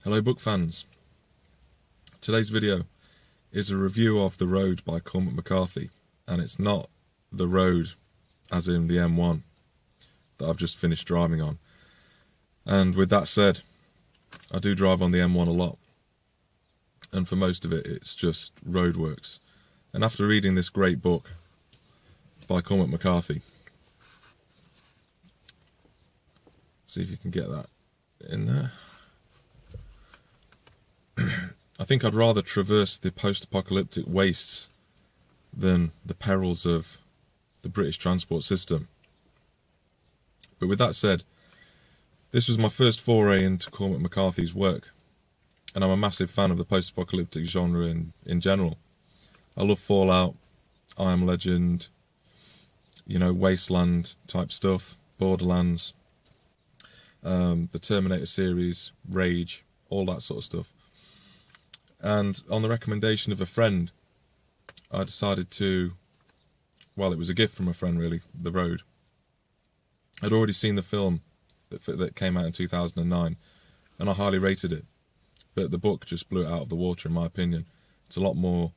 Hello book fans. Today's video is a review of The Road by Cormac McCarthy, and it's not the road as in the M1 that I've just finished driving on. And with that said, I do drive on the M1 a lot, and for most of it it's just roadworks. And after reading this great book by Cormac McCarthy, see if you can get that in there. I think I'd rather traverse the post-apocalyptic wastes than the perils of the British transport system. But with that said, this was my first foray into Cormac McCarthy's work, and I'm a massive fan of the post-apocalyptic genre in general. I love Fallout, I Am Legend, Wasteland type stuff, Borderlands, the Terminator series, Rage, all that sort of stuff. And on the recommendation of a friend, I decided to, well, it was a gift from a friend really, The Road. I'd already seen the film that came out in 2009, and I highly rated it. But the book just blew it out of the water in my opinion. It's a lot more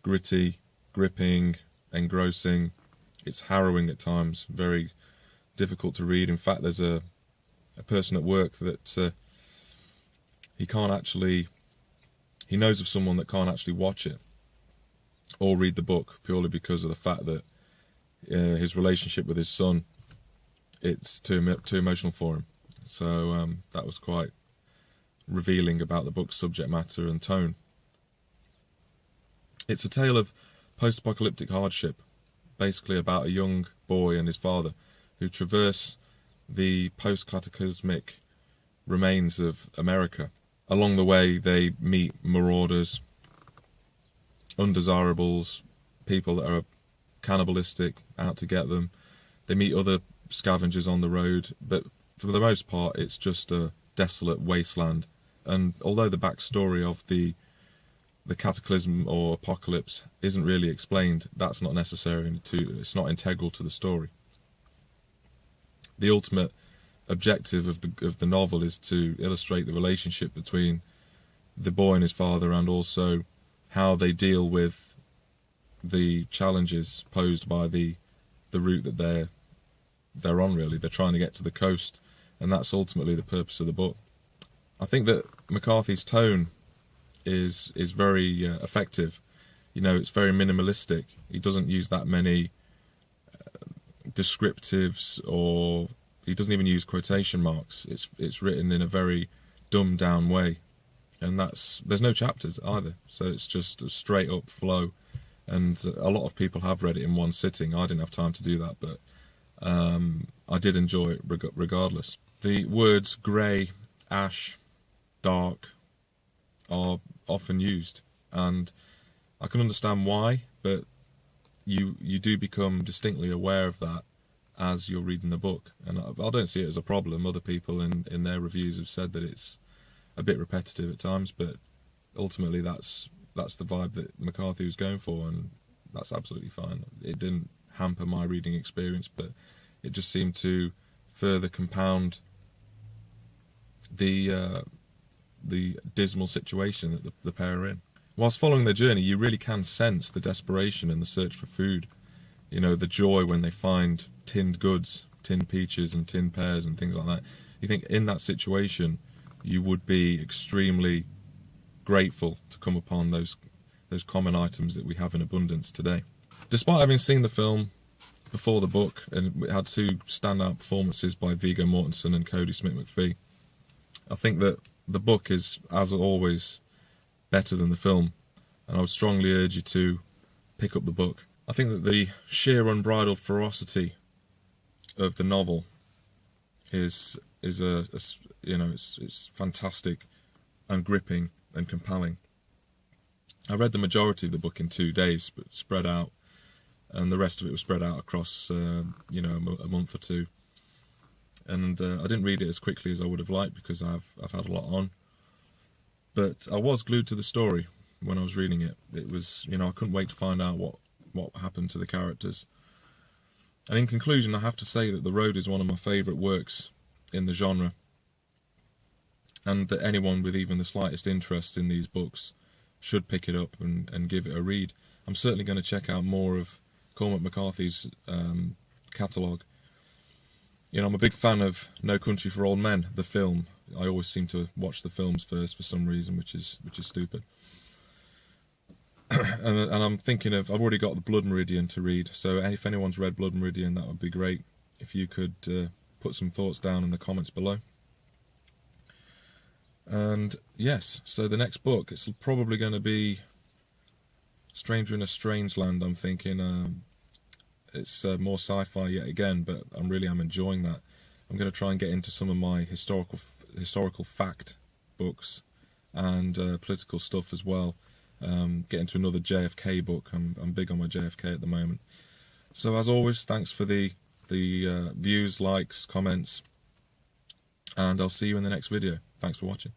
gritty, gripping, engrossing. It's harrowing at times, very difficult to read. In fact, there's a person at work that he knows of someone that can't actually watch it or read the book purely because of the fact that his relationship with his son, it's too emotional for him. So that was quite revealing about the book's subject matter and tone. It's a tale of post-apocalyptic hardship, basically about a young boy and his father who traverse the post-cataclysmic remains of America. Along the way, they meet marauders, undesirables, people that are cannibalistic, out to get them. They meet other scavengers on the road, but for the most part, it's just a desolate wasteland. And although the backstory of the cataclysm or apocalypse isn't really explained, that's not necessary it's not integral to the story. The ultimate objective of the novel is to illustrate the relationship between the boy and his father, and also how they deal with the challenges posed by the route that they're on. Really, they're trying to get to the coast, and that's ultimately the purpose of the book. I think that McCarthy's tone is very effective. It's very minimalistic. He doesn't use that many descriptives, or he doesn't even use quotation marks. It's written in a very dumbed down way, and there's no chapters either, so it's just a straight up flow. And a lot of people have read it in one sitting. I didn't have time to do that, but I did enjoy it regardless. The words grey, ash, dark are often used, and I can understand why, but you do become distinctly aware of that as you're reading the book, and I don't see it as a problem. Other people in their reviews have said that it's a bit repetitive at times, but ultimately that's the vibe that McCarthy was going for, and that's absolutely fine. It didn't hamper my reading experience, but it just seemed to further compound the dismal situation that the pair are in. Whilst following their journey, you really can sense the desperation and the search for food. The joy when they find tinned goods, tinned peaches and tinned pears and things like that. You think in that situation you would be extremely grateful to come upon those common items that we have in abundance today. Despite having seen the film before the book, and it had two standout performances by Viggo Mortensen and Cody Smith-McPhee, I think that the book is, as always, better than the film, and I would strongly urge you to pick up the book. I think that the sheer unbridled ferocity of the novel is it's fantastic and gripping and compelling. I read the majority of the book in 2 days, but spread out, and the rest of it was spread out across a month or two. And I didn't read it as quickly as I would have liked because I've had a lot on, but I was glued to the story when I was reading it. It was, I couldn't wait to find out what happened to the characters. And in conclusion, I have to say that The Road is one of my favourite works in the genre. and that anyone with even the slightest interest in these books should pick it up and give it a read. I'm certainly going to check out more of Cormac McCarthy's catalogue. You know, I'm a big fan of No Country for Old Men, the film. I always seem to watch the films first for some reason, which is stupid. and I'm thinking of, I've already got the Blood Meridian to read, so if anyone's read Blood Meridian, that would be great if you could put some thoughts down in the comments below. And yes, so the next book, it's probably going to be Stranger in a Strange Land, I'm thinking. It's more sci-fi yet again, but I'm enjoying that. I'm going to try and get into some of my historical fact books and political stuff as well. Get into another JFK book. I'm big on my JFK at the moment. So as always, thanks for the views, likes, comments, and I'll see you in the next video. Thanks for watching.